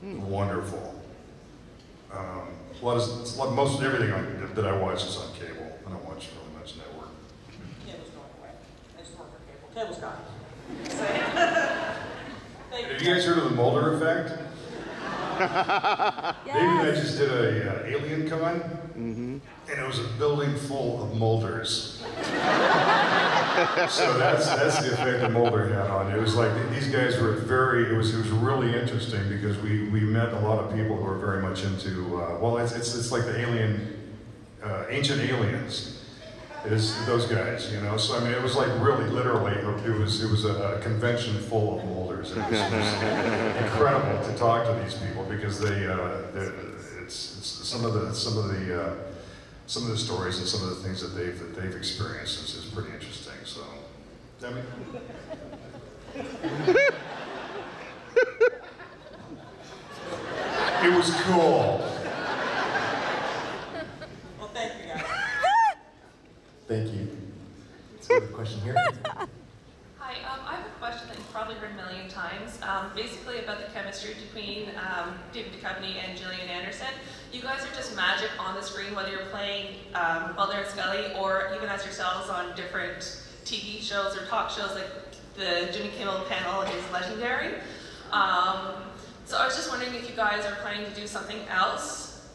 Wonderful. Most everything that I watch is on cable. I don't watch really much network. Cable's going away. I just work for cable. Cable's gone. Have you guys heard of the Mulder effect? Yes. David and I just did a Alien Con, and it was a building full of Mulders. So that's the effect that Mulder had on it. It was like these guys were it was really interesting because we met a lot of people who are very much into, it's like the ancient aliens. It is those guys, you know. So I mean, it was like really, literally, it was a convention full of Mulders. It was incredible to talk to these people because it's some of the stories and some of the things that they've experienced is pretty interesting. So, I mean. It was cool. Well, thank you guys. Thank you. Let's go to the question here. Hi, I have a question that you've probably heard a million times, basically about the chemistry between David Duchovny and Gillian Anderson. You guys are just magic on the screen, whether you're playing Mulder and Scully or even as yourselves on different TV shows or talk shows, like the Jimmy Kimmel panel is legendary. So I was just wondering if you guys are planning to do something else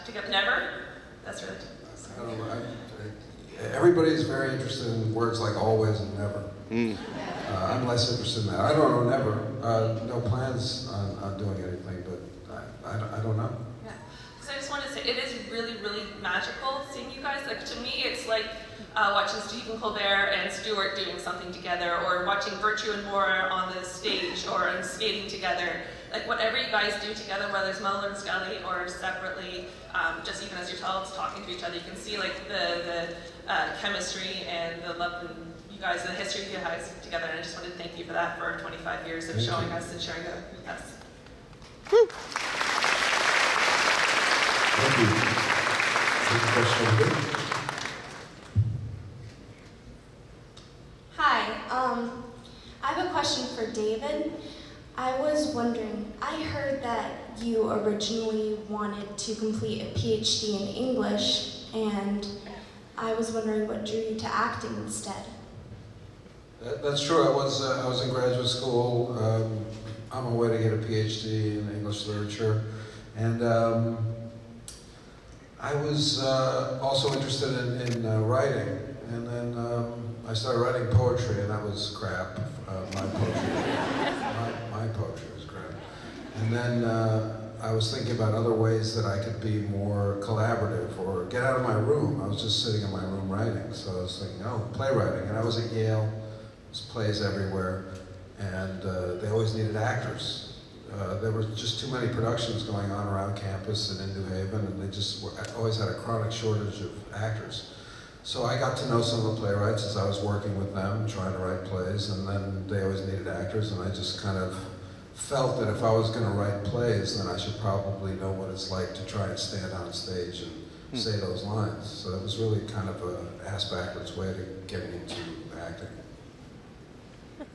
together. Never? That's really. I don't know. Everybody's very interested in words like always and never. I'm less interested in that. I don't know, never. No plans on doing anything, but I don't know. Yeah, because I just wanted to say, it is really, really magical seeing you guys. Like, to me, it's like watching Stephen Colbert and Stewart doing something together, or watching Virtue and Moore on the stage, or skating together. Like, whatever you guys do together, whether it's Mulder and Scully or separately, just even as yourselves talking to each other, you can see like the chemistry and the love and you guys, the history you guys together. And I just wanted to thank you for that, for 25 years of showing us and sharing it with us. Woo. Thank you. Any question over here? Hi, I have a question for David. I was wondering, I heard that you originally wanted to complete a PhD in English, and I was wondering what drew you to acting instead. That's true. I was in graduate school on my way to get a PhD in English literature, and I was also interested in writing, and then I started writing poetry, and that was crap. My poetry was crap. And then I was thinking about other ways that I could be more collaborative or get out of my room. I was just sitting in my room writing, so I was thinking, oh, playwriting. And I was at Yale, there's plays everywhere, and they always needed actors. There were just too many productions going on around campus and in New Haven, and they just always had a chronic shortage of actors. So I got to know some of the playwrights as I was working with them, trying to write plays, and then they always needed actors, and I just kind of felt that if I was going to write plays, then I should probably know what it's like to try and stand on stage and say those lines. So it was really kind of an ass-backwards way to getting into acting. Well,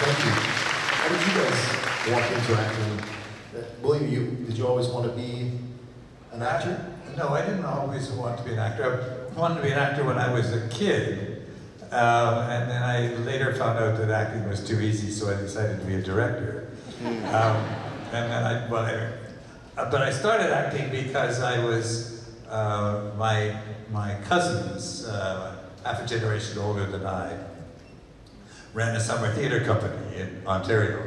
thank you. How did you guys walk into acting? William, did you always want to be an actor? No, I didn't always want to be an actor. I wanted to be an actor when I was a kid, and then I later found out that acting was too easy, so I decided to be a director. But I started acting because I was my cousins, half a generation older than I, ran a summer theater company in Ontario,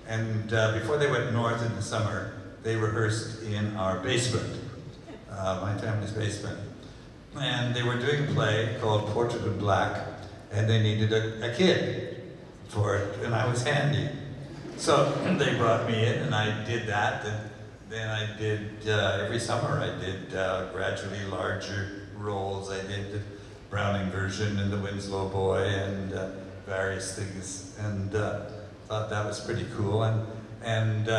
and before they went north in the summer, they rehearsed in our basement. My family's basement. And they were doing a play called Portrait in Black, and they needed a kid for it, and I was handy. So they brought me in, and I did that, and then I did, every summer I did gradually larger roles. I did the Browning version and the Winslow Boy and various things, and thought that was pretty cool. And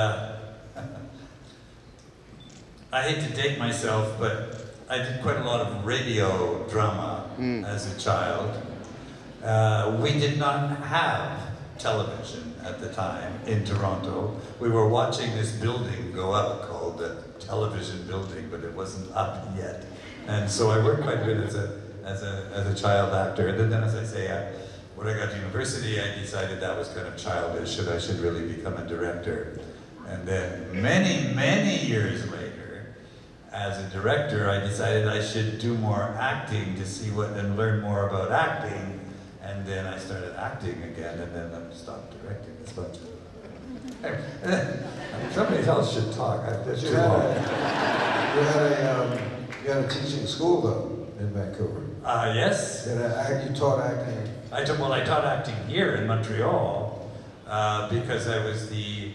I hate to date myself, but I did quite a lot of radio drama as a child. We did not have television at the time in Toronto. We were watching this building go up called the Television Building, but it wasn't up yet. And so I worked quite a bit as a child actor. And then, as I say, when I got to university, I decided that was kind of childish, and I should really become a director. And then many, many years later, as a director, I decided I should do more acting to see what and learn more about acting. And then I started acting again, and then I stopped directing as much. Somebody else should talk. That's too long. You had a teaching school though in Vancouver. Yes. You taught acting. I taught acting here in Montreal because I was the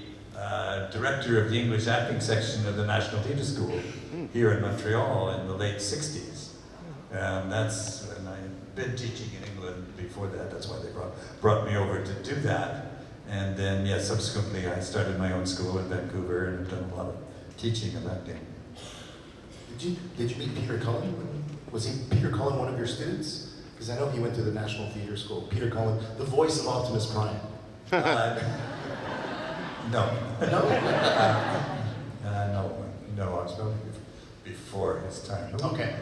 director of the English acting section of the National Theatre School here in Montreal in the late 60s. And I'd been teaching in England before that. That's why they brought me over to do that. And then, subsequently I started my own school in Vancouver and have done a lot of teaching of acting. Did you meet Peter Cullen? Was Peter Cullen one of your students? Because I know he went to the National Theatre School. Peter Cullen, the voice of Optimus Prime. No. No? No, I was probably before his time. Okay.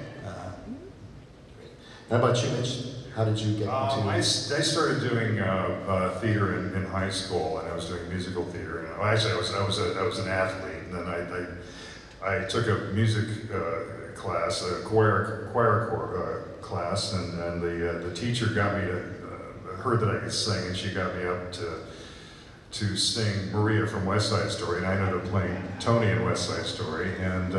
How about you, Mitch? How did you get into? I started doing theater in high school, and I was doing musical theater. And actually, I was an athlete, and then I took a music class, a choir class, and the teacher got me heard that I could sing, and she got me up to sing Maria from West Side Story, and I ended up playing Tony in West Side Story, and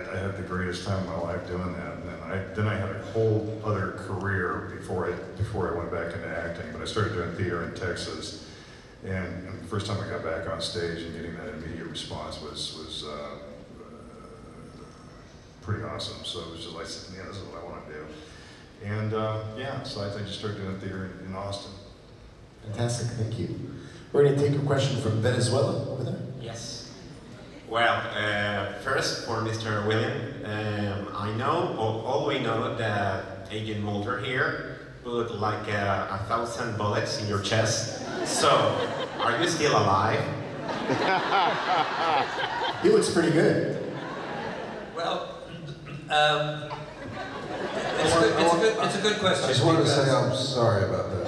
I had the greatest time of my life doing that. And then I had a whole other career before I went back into acting. But I started doing theater in Texas, and the first time I got back on stage and getting that immediate response was pretty awesome. So it was just like, yeah, this is what I want to do. And so I just started doing theater in Austin. Fantastic, thank you. We're going to take a question from Venezuela over there. Yes. Well, first for Mr. William, I know, all we know that Agent Mulder here put like 1,000 bullets in your chest. So, are you still alive? He looks pretty good. Well, it's a good question. I just wanted to say I'm sorry about that.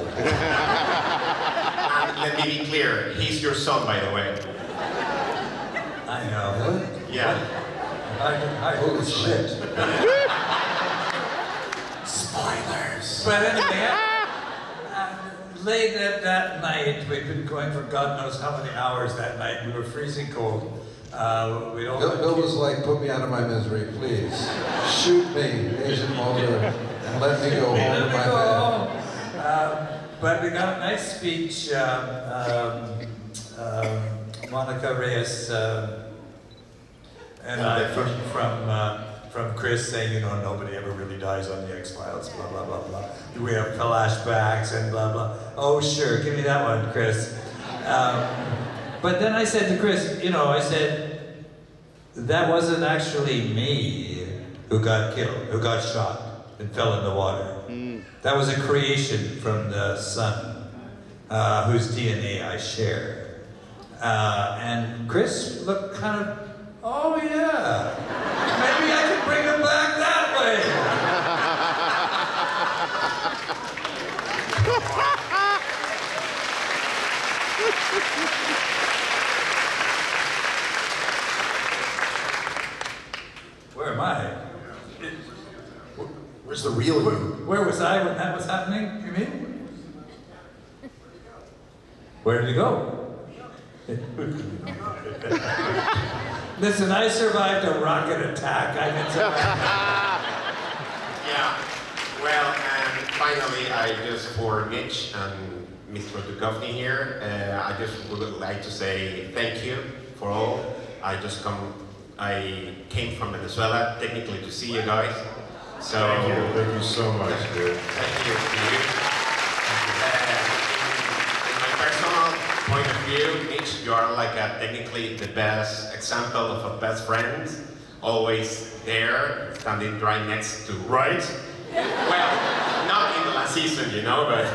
And let me be clear, he's your son, by the way. I know. Really? Yeah. Holy shit. Spoilers. But anyway, late that night, we'd been going for God knows how many hours that night. We were freezing cold. Bill was like, put me out of my misery, please. Shoot me, Agent Mulder, and let me go home to my bed. But we got a nice speech. Monica Reyes and I from Chris saying, nobody ever really dies on the X-Files, blah, blah, blah, blah. We have flashbacks and blah, blah. Oh, sure, give me that one, Chris. But then I said to Chris, I said, that wasn't actually me who got killed, who got shot and fell in the water. That was a creation from the sun, whose DNA I share. And Chris looked kind of, oh yeah, maybe I can bring him back that way. Where am I? Where's the real you? Where was I when that was happening, you mean? Where did he go? Listen, I survived a rocket attack. I can survive. Yeah. Well, and finally, for Mitch and Mr. Duchovny here, I just would like to say thank you for all. I came from Venezuela technically to see you guys. So Thank you so much, dude. thank you to you. In my personal point of view, Mitch, you are like technically the best example of a best friend, always there, standing right next to. Right? Well, not in the last season, you know, but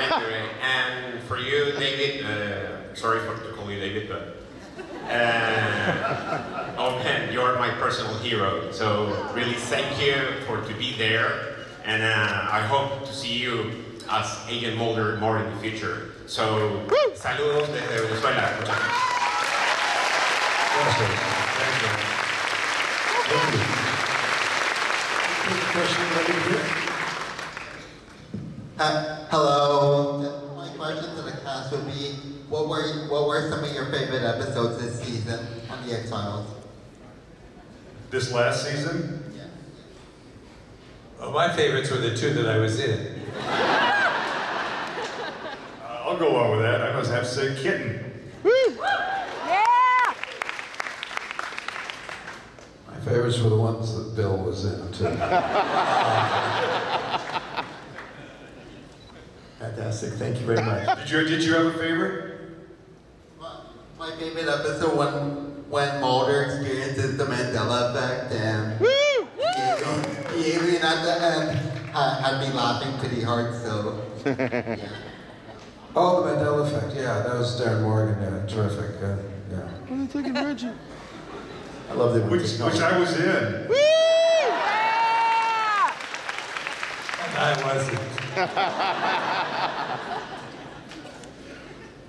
anyway. And for you, David, sorry to call you David, but oh man, you're my personal hero. So really thank you for to be there, and I hope to see you as Agent Mulder more in the future. So, saludos desde Venezuela. Muchas gracias. Thank you. Question right here. Hello. My question to the cast would be, what were some of your favorite episodes this season on The X-Files? This last season? Yeah. Well, my favorites were the two that I was in. I'll go along with that. I must have to say Kitten. My favorites were the ones that Bill was in, too. Fantastic. Thank you very much. Did you have a favorite? My favorite episode when Mulder experiences the Mandela effect and the alien at the end had me laughing pretty hard, so yeah. Oh, the Mandela effect. Yeah, that was Darren Morgan. Yeah, terrific. Yeah. I love it. Which I was in. And I wasn't.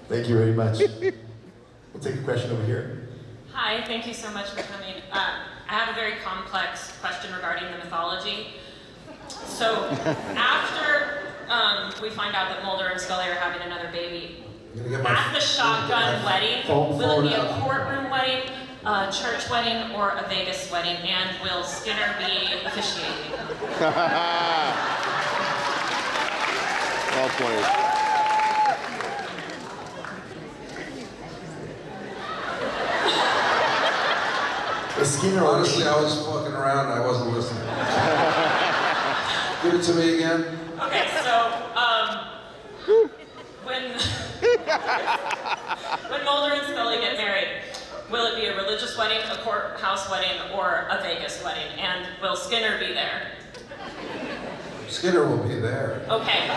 Thank you very much. We'll take a question over here. Hi, thank you so much for coming. I have a very complex question regarding the mythology. So, after we find out that Mulder and Scully are having another baby, at the shotgun wedding, will it be a courtroom wedding, a church wedding, or a Vegas wedding? And will Skinner be officiating? Well played. Skinner, Honestly, I was fucking around and I wasn't listening. Give it to me again. Okay, so, when Mulder and Scully get married, will it be a religious wedding, a courthouse wedding, or a Vegas wedding? And will Skinner be there? Skinner will be there. Okay.